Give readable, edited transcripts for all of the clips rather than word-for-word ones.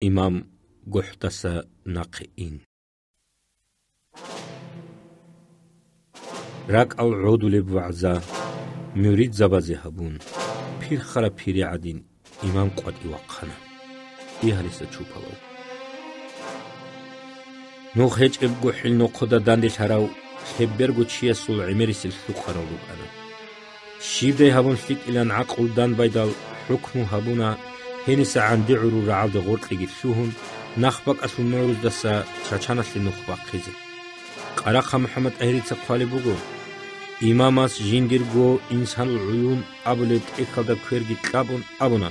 имам гуҳтаса нақиин ракъал удулеб ваъза мюрид забазе ҳабун пирхара пири адин имам қвати вақхана иҳалиса чупалав нух ҳечеб гуҳил нуқуда данди ҳарав хеббергу чиясул имерисил хухарав лукана шибдей ҳабун фик илан ақл дан байдал ҳукму ҳабуна ҳениса анди уру раалди ғуртлиги шуҳун нахбак асу нӯруз даса чачанасли нухбаққизи қарақа муҳаммад аҳрица қвали бугу имамас жингирго инсанул уюн абулеб экалда кверги тлабун абуна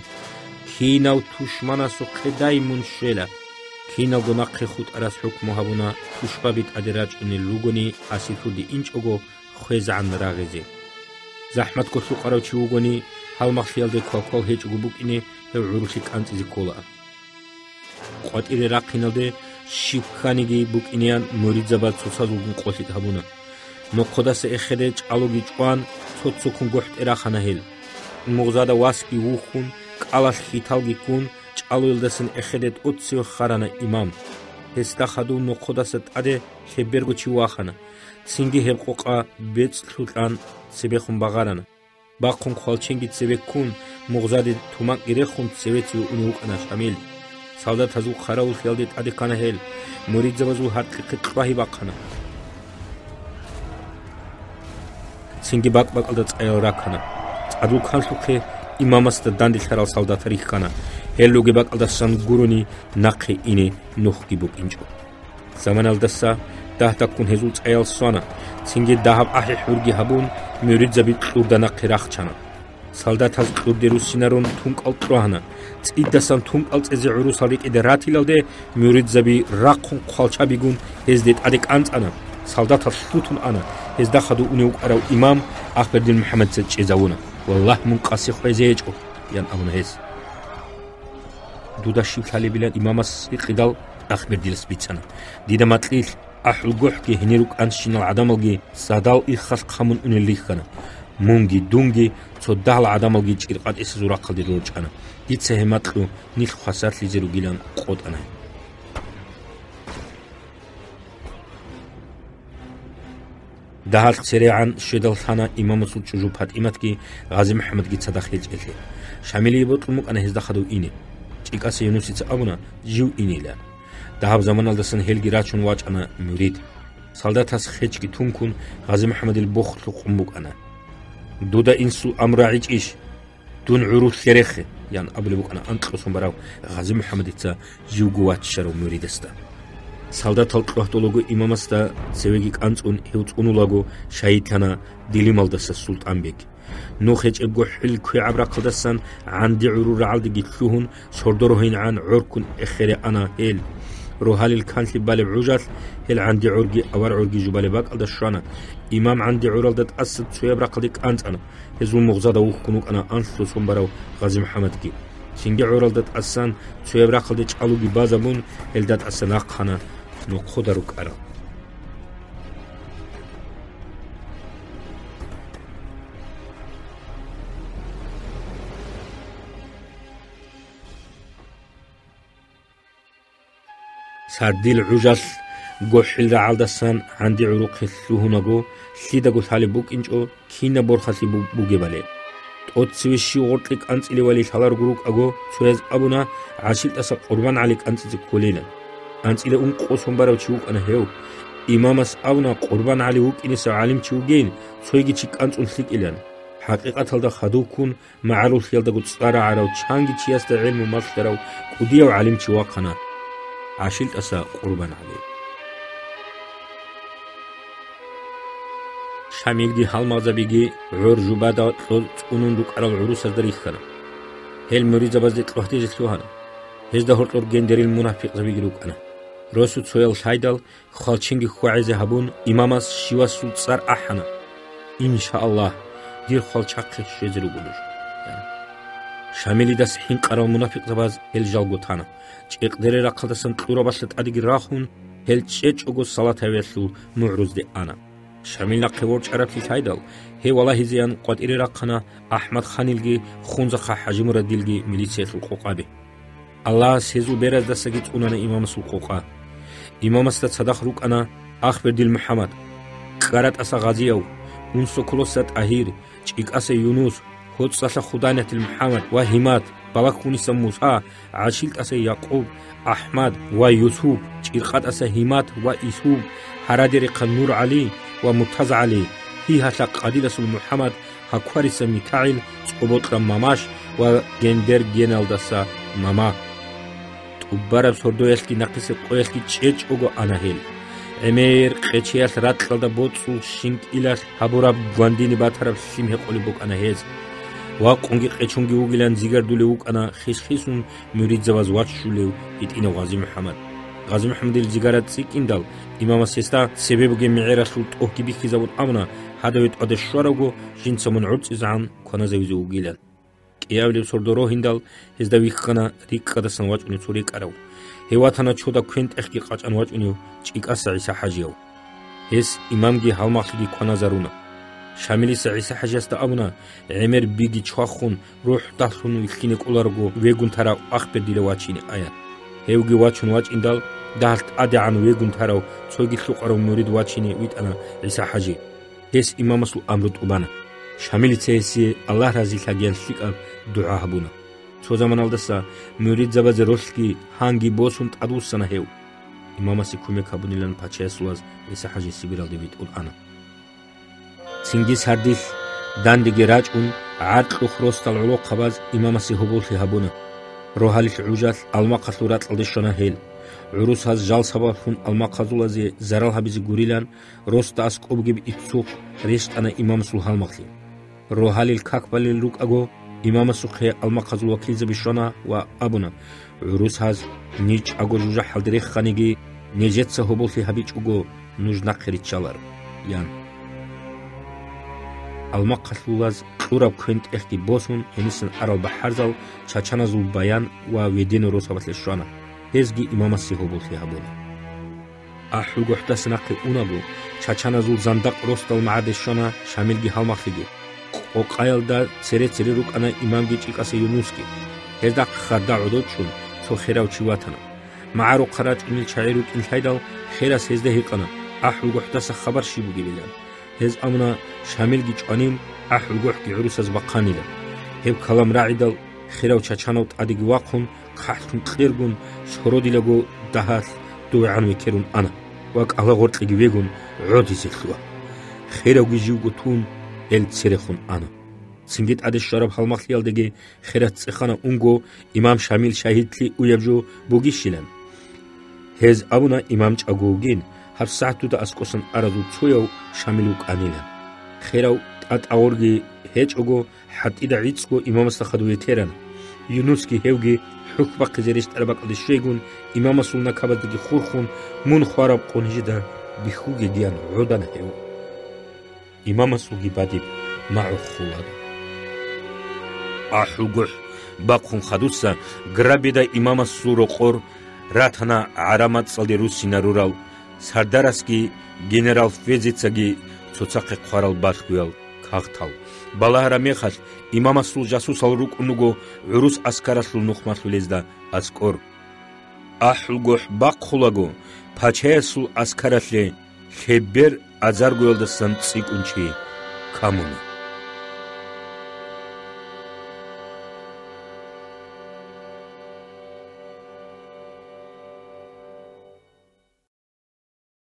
кинав тушманасу қедай муншела кинав го наққи худ арас ҳукму ҳабуна тушбабит адираҷини лугуни асифуди инчого хӯезаан рағизи заҳмат ко суқарав чиугони ҳалмахлиялде калкал ҳечугу букини ҳев уруси канцизи колаа қватири раққиналде шибканиги букиниян муридзабад сусазулгун қосит ҳабуна ноқодасе эхеде чъалуги чъван цоцукун гӯҳт эрахана ҳел муғзада васки вухун къалас хиталги кун чъалуилдасин эхедет отсио харана имам ҳестахаду ноқодасе тъаде хеббергу чиуахана цинги ҳебқоқа бецлутлан цебехун бағарана баққун хвалченги цебеккун муғзади тумак гирехун цеветиу униукана шамил салдат ҳазу харавул хиялди тъаде кана ҳел муридзабазу ҳарқиқи қваҳи баққана цинги бакбакалда цӀаял ракана цӀаду канлухе имамаста данди лъарал салдата рихкана ҳеллуги бакалдасан гуруни нақи ини нухги букинҷо заманалдаса даҳдаккун ҳезул цӀаял суана цинги даҳаб аҳи ҳурги ҳабун мюридзаби тлурда нақи рахчана салдат ҳаз тлурди русинарун тункӀал тлуҳана цӀиддасан тункӀал цӀези урусал рикӀиде ратилалде мюридзаби раққун қвалчабигун ҳезде тӀаде кӀанцӀана салдата лъутун ана ҳездахаду униукъарав имам ахбердин муҳаммадсе чӀезавуна валлаҳ мунқаси хӯезеечӀо ян амуна ҳез дуда шивлъали билан имамас иқидал ахбердилас бицана дида матлил аҳлгӯҳги ҳиниру кӀанчинал адамалги садал иххас қамун униллихкана мунги дунги цо даҳла адамалги чӀирқатиса зураққалди дорчӀана дитсеҳе матлу нил хвасарлизеру гилан қотӀана даҳал сереан шедалхана имамасу чужу патиматги ғази муҳаммадги цадах ҳелчӀеле шамили ботлумукъана ҳездахаду ини чӀикаси юнусица абуна жив инила даҳаб заманалдасан ҳелги рачун вачӀана мюрид салдатас хечги тункун ғази муҳаммадил бохлу қумбукъана дуда инсу амраичӀиш дун гӀуру лерехе ян абули букъана антлъусун барав ғази муҳаммадица живгу вачшарав мюридаста салдатал тлуҳтологу имамаста цевеги кӀанцӀун ҳевцӀунулагу шаҳидтана дилималдаса султанбек ну хечӀебгу хӀил кӯъябрақалдасан гӀянди гӀуру раалдиги тлуҳун сордорухин гӀян гӀуркун эхере ана ҳел рӯҳалил канли балеб гӀужал ҳел гӀянди гӀурги авар гӀурги жубале бакӀалда шуана имам гӀянди гӀуралда тӀаса цӯябрақалди кӀанцӀана ҳезул муғзада вухкунукъана анлъусун барав ғази муҳаммадги цинги гӀуралда тӀасан цӯябрақалди чӀалуги базабун ҳелда тӀаса наққана ноқодару кӀара сардил гӀужал гӯҳил раалдасан гӀянди гӀуруқи лъугьунагу лъидагу лъали букӀинчӀо кина борхаси бугебале тӀоццеви ши-гъуртӀли кӀанцӀили вали лъалар гурукӀаго цояз абуна гӀяшилтӀаса Қурбан-ГӀяли кӀанцӀизи кулена анцӀили ун къосун барав чиукӀана ҳев имамас абуна Қурбан-ГӀяли вукӀиниса гӀялим чиугейн цойги чи кӀанцӀун лъикӀилан ҳақиқаталда хадукун маърул хиялдагу цӀара гӀярав чанги чиясда гӀилму масларав кӀудияв гӀялим чивахъана гӀяшилтӀаса Қурбан-ГӀяли шамилги ҳалмағзабиги гӀур жубада цӀунун дукӀарал гӀурусазда рихкана ҳел муридзабазди тлуҳтизи лъуҳана ҳезда ҳуртӀур гендерил мунафиқзабиги рукӀана росу цоял лъайдал хвалчинги хваъизе ҳабун имамас шивасу цӀар аҳана иншааллаҳ дир хвалчахъи шезеру гулуш шамили дас ҳинкъарал мунафиқзабаз ҳел жалгутана чӀиқдери рақалдасан тлурабасла тӀадиги рахун ҳел чӀечӀугу салатавиаслу нуърузди ана шамил наққи ворчӀарабли лъайдал ҳе валаҳизиян қватири раққана аҳмад ханилги хунзаха ҳаҷимураддилги милитсиясул қоқаби Allah sezul beraz da sagi tsunana imamasul qoqa imamasta sadaq ruqana akhberdil Muhammad qarat asa ghaziyaw unso kolosat ahir ჭიკასე იუნუს ხოცასა ხუდანეთილ მუჰამად ვა ჰიმად ბალაკუნისა მუსა აშილტასე იაყუბ აჰმად ვა იუსუფ ჭირყატასა ჰიმად ვა ისუბ ჰარადერი ყნურ ალი ვა მუთაზ ალი ჰიჰასა ყადილასულ მუჰამად ჰაქვარისა მიქაილ წობოტრა მამაშ ვა გენდერ გენალდასა მამა ტუბარაბ სორდოელკი ნაკისე ყოელკი ჭეჭოგო ანაჰელ ემერ ყეჩიას რატყალდა ბოცულ შინკილას ჰაბორაბ გვანდინი ბათარაბ სიმჰეყოლი ბოკანა ჰეზ ვა ყუნგი ყეჩუნგი უგილან ზიგარდული უკანა ხისხისუნ მურიძავაზ ვაჩშულევ იტინა ღაზი მუჰამად ღაზი მუჰამადილ ზიგარად ციკინდალ იმამასესტა სებებგე მიერასულ ტოჰკი ბიხიზავოთ ამნა ჰადავეთ ოდე შوارოგო ჟინცამონ ურწიზან ქონაზევიზი უგილან კიავლებ სორდო როჰინდალ ჰეზდა ვიხხანა რიკყადასან ვაჭუნი ცური ყარავ ჰევათანა ჩოდა ქვენტ ეხკი ყაჭან ვაჭუნიო ჭიკასა ისა ჰაჯიო ეს იმამგი ჰალმახლი ქონაზარულა შამილისა ისა ჰაჯასტა ამნა ემერ ბიგი ჩხახუნ რუჰ დახუნ ვიხინე ყოლარგო ვეგუნთარა ახბედილე ვაჩინი აია ჰევგი ვაჩუნ ვაჭინდალ დალტ ადან ვეგუნთარა ცოგი ხუყარო მურიდ ვაჩინი ვიტანა ისა ჰაჯი ეს იმამასუ ამრუ ტუბანა შამილიცა ესი ალლაჰ რაზილ ჰაგიან სიკა დუა ჰაბუნა სოზამანალდასა მურიდ ზაბაზე როსკი ჰანგი ბოსუნ ტადუსანა ჰევ იმამასი ქუმე ქაბუნილან ფაჩესლას ისა ჰაჯი სიბირალდი ვიტულ ანა ცინგის ჰარდის დანდიგი რაჭუნ არტყუ ხროსტალ ულო ყაბაზ იმამასი ჰობულში ჰაბუნა როჰალის უჯას ალმაყასურა წლდიშონა ჰელ ურუსას ჟალსაბახუნ ალმაყაზულაზე ზარალ ჰაბიზი გურილან როსტას ყობგიბ იცუხ რეშტანა იმამსულ ჰალმახლი როჰალილ ქაკბალილ რუკაგო იმამასუ ხე ალმაყაზულ ვაკილზები შონა ვა აბუნა ურუსას ნიჭ აგო ჟუჟა ჰალდრე ხანიგი ნეჟეცა ჰობულში ჰაბიჭუგო ნუჟნაყერი ჩალარ იან ალმაყასულаз ყურაბ ქვენტ ეხკი ბოსუნ ენისან არალ ბაჰარზალ ჩაჩანაზულ ბაიან ვა ვედენო როსაბათლე შონა ეზგი იმამასი ჰობულში ჰაბუნა აჰულ გოჰტასნაყი უნაგო ჩაჩანაზულ ზანდაყ როსტალ მაადე შონა შამილგი ჰალმახლიგი ყოყაილდა ცერე რუკანა იმამგი ჭიკასე იუნუსკი ეზდა ხარდა უდოჩუნ სოხერავ ჩივათანა მაარო ყარაჭ იმილ ჩაირუ კინთაიდალ ხერას ეზდა ჰიყანა აჰულ გოჰტასა ხაბარ შიბუგილიან hez amna shamilgi ჭანიმ აჰულ გოჰკი ურუსას ბაყანილა ჰებ ქალამ რაიდალ ხერავ ჩაჩანავ ტადიგი ვაყუნ ხახუნ ყირგუნ შოროდილაგო დაჰას დუან ვიქერუნ ანა ვაკ ალა ღორტიგი ვეგუნ როდიზიხვა ხერავ გიჟუგო თუნ ელ ცერეხუნ ანა ცინგით ადეს შარაბ ჰალმახლიალდეგე ხერაც წეხანა უნგო იმამ შამილ შაჰიდლი უიაბჟო ბუგიშილან hez აბუნა იმამ ჭაგუგინ ჰარ საათუ და ასკოსან არადუ ცუიავ შამილუ კანილა ხერავ ტატაორგი ჰეჭოგო ჰატი და იცგო იმამასა ხადუ ეთერან იუნუსკი ჰევგი ჰუკბა ყიზერის ტერბაკლი შეგუნ იმამასულნა ქაბადგი ხურხუნ მუნ ხვარაბ ყონიჟდა ბიხუგი დიან როდან ჰევ იმამასუგი ბადი მაუხულად აჰუგუ ბაყუნ ხადუსა გრაბიდა იმამასურო ყორ რათანა არამად წალდი რუსინა რურალ სარდარასკი გენერალ ფეზიცაგი ცოცაყე ყარალ ბაშქუალ ქაღთალ ბალაჰრა მეხალ იმამასულ ჯასუსალ რუკუნუგო ურუს ასკარასულ ნუხმასულეზდა ასკორ აჰულგო ბაყხულაგო ფაჩესულ ასკარასლე ხებერ აზარგუელდა სანციკუნჩი კამუნი